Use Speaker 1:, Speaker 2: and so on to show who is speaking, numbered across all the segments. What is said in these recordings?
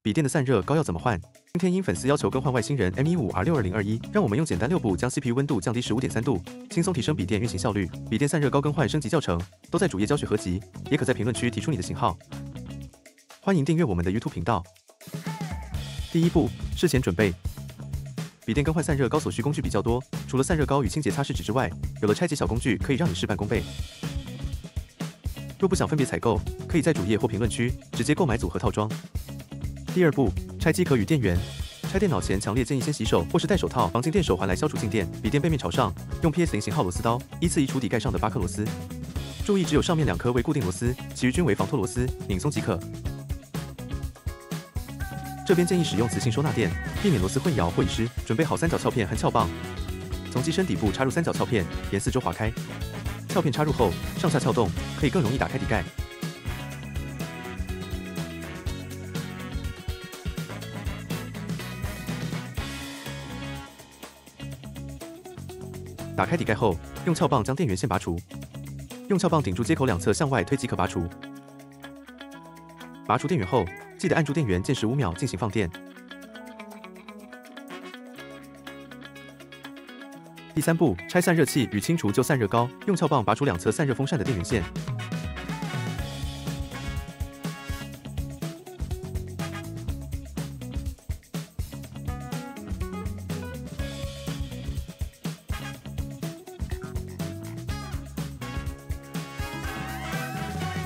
Speaker 1: 笔电的散热膏要怎么换？今天因粉丝要求更换外星人 M15R62021，让我们用简单6步将 CPU 温度降低15.3度，轻松提升笔电运行效率。笔电散热膏更换升级教程都在主页教学合集，也可在评论区提出你的型号。欢迎订阅我们的 YouTube 频道。第一步，事前准备。笔电更换散热膏所需工具比较多，除了散热膏与清洁擦拭纸之外，有了拆解小工具可以让你事半功倍。若不想分别采购，可以在主页或评论区直接购买组合套装。第二步，拆机壳与电源。拆电脑前强烈建议先洗手或是戴手套，防静电手环来消除静电。笔电背面朝上，用 PS0 型号螺丝刀依次移除底盖上的8颗螺丝，注意只有上面2颗为固定螺丝，其余均为防脱螺丝，拧松即可。这边建议使用磁性收纳垫，避免螺丝混淆或遗失。准备好三角撬片和撬棒，从机身底部插入三角撬片，沿4周划开。撬片插入后，上下撬动，可以更容易打开底盖。打开底盖后，用撬棒将电源线拔除，用撬棒顶住接口2侧向外推即可拔除。拔除电源后，记得按住电源键15秒进行放电。第三步，拆散热器与清除旧散热膏，用撬棒拔除2侧散热风扇的电源线。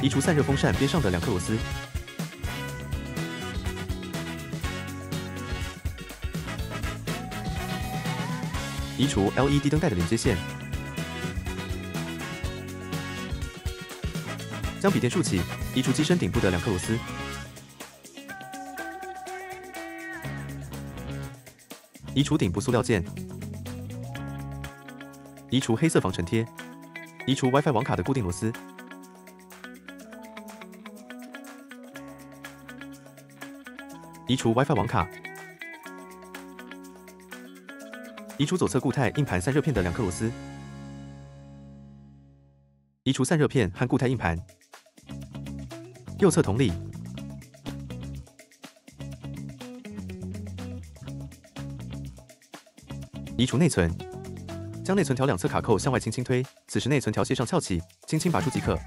Speaker 1: 移除散热风扇边上的2颗螺丝。移除 LED 灯带的连接线。将笔电竖起，移除机身顶部的2颗螺丝。移除顶部塑料件。移除黑色防尘贴。移除 WiFi 网卡的固定螺丝。移除 WiFi 网卡。移除左侧固态硬盘散热片的2颗螺丝。移除散热片和固态硬盘。右侧同理。移除内存。将内存条2侧卡扣向外轻轻推，此时内存条线上翘起，轻轻拔出即可。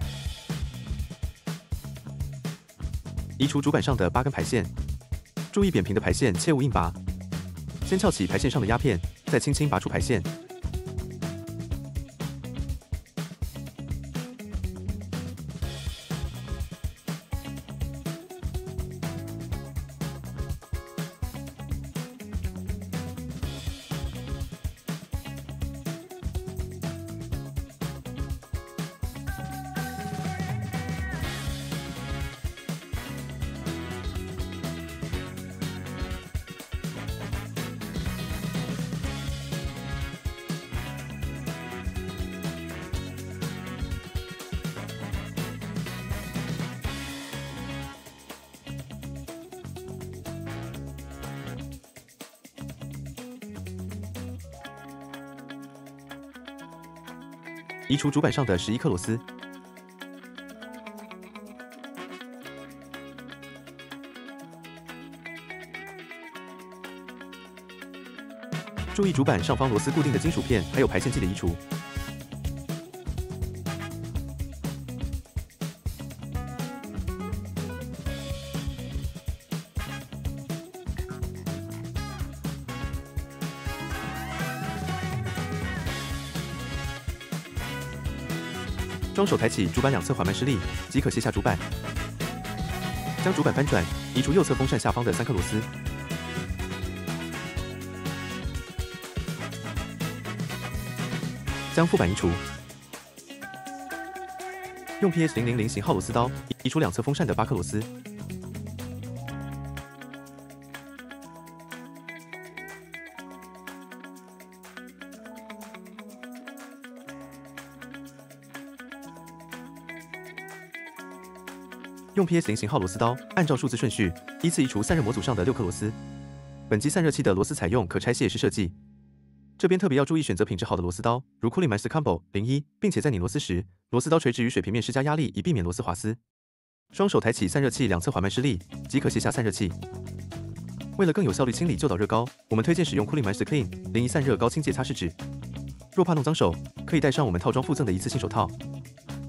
Speaker 1: 移除主板上的8根排线。注意扁平的排线切勿硬拔，先撬起排线上的压片，再轻轻拔出排线。移除主板上的11颗螺丝。注意主板上方螺丝固定的金属片，还有排线器的移除。双手抬起主板2侧缓慢施力，即可卸下主板。将主板翻转，移除右侧风扇下方的3颗螺丝。将副板移除。用 PS000 型号螺丝刀移除2侧风扇的8颗螺丝。用 PS0 型号螺丝刀，按照数字顺序，依次移除散热模组上的6颗螺丝。本机散热器的螺丝采用可拆卸式设计，这边特别要注意选择品质好的螺丝刀，如 Cooling-Master Combo 01，并且在拧螺丝时，螺丝刀垂直于水平面施加压力，以避免螺丝滑丝。双手抬起散热器2侧缓慢施力，即可卸下散热器。为了更有效率清理旧导热膏，我们推荐使用 Cooling Master Clean 01散热膏清洁擦拭纸。若怕弄脏手，可以戴上我们套装附赠的一次性手套。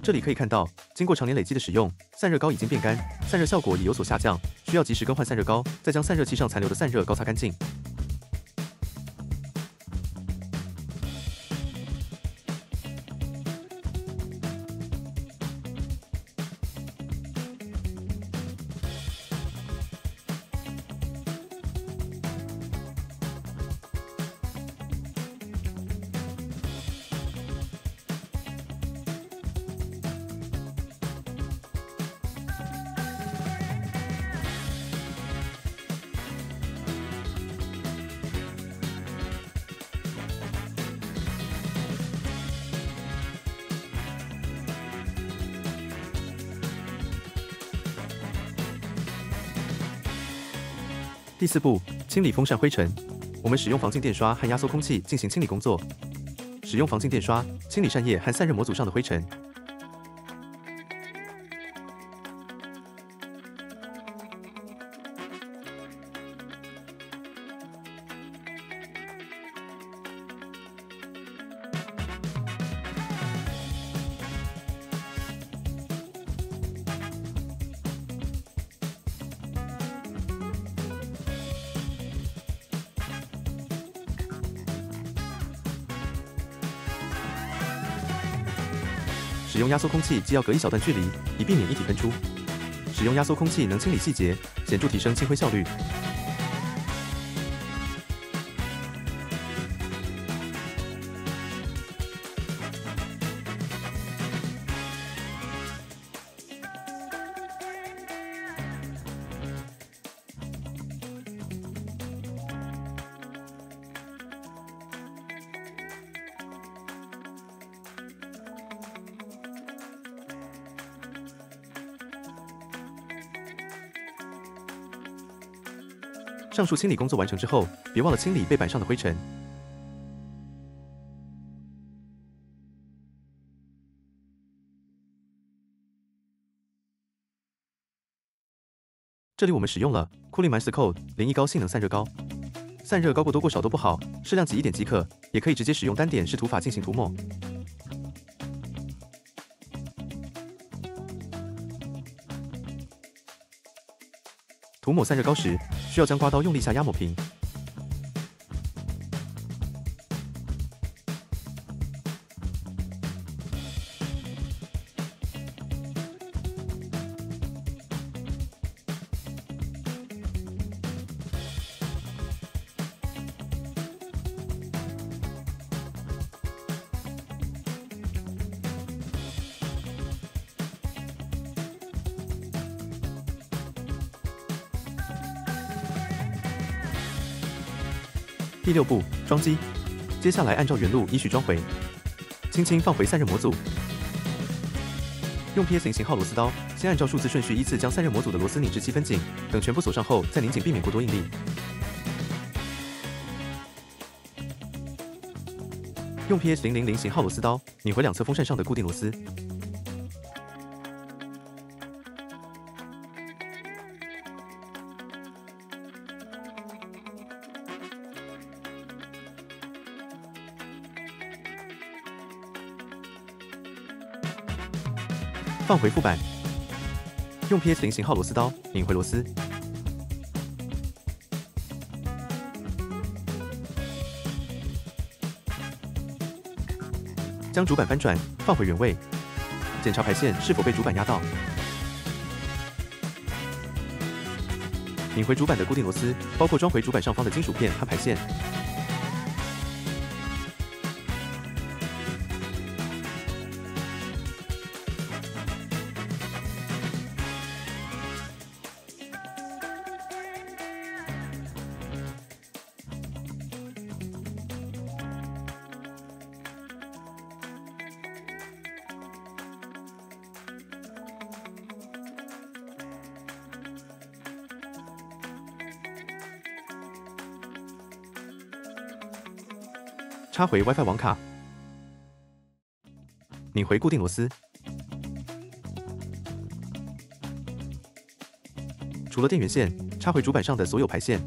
Speaker 1: 这里可以看到，经过常年累积的使用，散热膏已经变干，散热效果已有所下降，需要及时更换散热膏，再将散热器上残留的散热膏擦干净。第4步，清理风扇灰尘。我们使用防静电刷和压缩空气进行清理工作。使用防静电刷清理扇叶和散热模组上的灰尘。使用压缩空气既要隔一小段距离，以避免液体喷出。使用压缩空气能清理细节，显著提升清灰效率。上述清理工作完成之后，别忘了清理背板上的灰尘。这里我们使用了 Cooling Master Code 01高性能散热膏。散热膏过多过少都不好，适量挤一点即可，也可以直接使用单点式涂法进行涂抹。涂抹散热膏时，需要将刮刀用力下压抹平。第6步，装机。接下来按照原路依序装回，轻轻放回散热模组。用 PS0 型号螺丝刀，先按照数字顺序依次将散热模组的螺丝拧至7分紧，等全部锁上后再拧紧，避免过多应力。用 PS000 型号螺丝刀拧回两侧风扇上的固定螺丝。放回副板，用 PS0 型号螺丝刀拧回螺丝，将主板翻转，放回原位，检查排线是否被主板压到，拧回主板的固定螺丝，包括装回主板上方的金属片和排线。插回 WiFi 网卡，拧回固定螺丝。除了电源线，插回主板上的所有排线。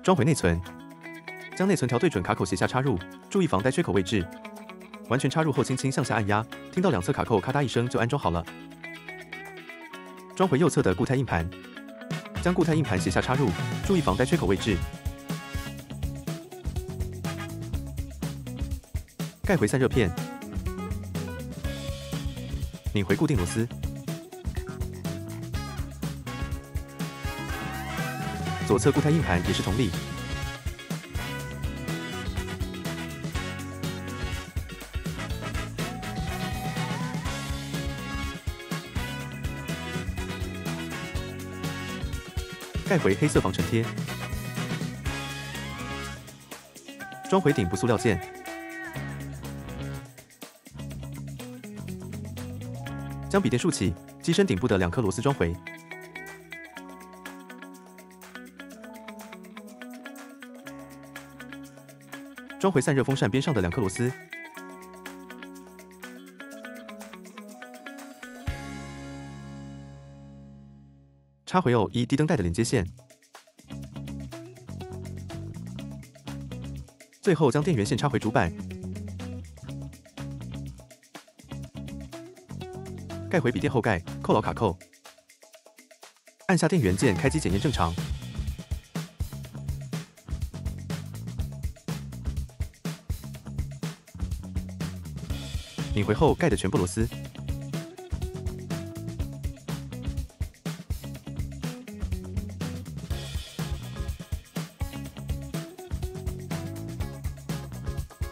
Speaker 1: 装回内存，将内存条对准卡口斜下插入，注意防呆缺口位置。完全插入后，轻轻向下按压，听到两侧卡扣咔嗒一声就安装好了。装回右侧的固态硬盘，将固态硬盘斜下插入，注意防呆缺口位置。盖回散热片，拧回固定螺丝。左侧固态硬盘也是同理。盖回黑色防尘贴，装回顶部塑料件，将笔电竖起，机身顶部的2颗螺丝装回，装回散热风扇边上的2颗螺丝。插回 OLED 低灯带的连接线，最后将电源线插回主板，盖回笔电后盖，扣牢卡扣，按下电源键开机检验正常。拧回后盖的全部螺丝。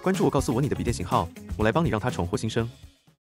Speaker 1: 关注我，告诉我你的笔电型号，我来帮你让它重获新生。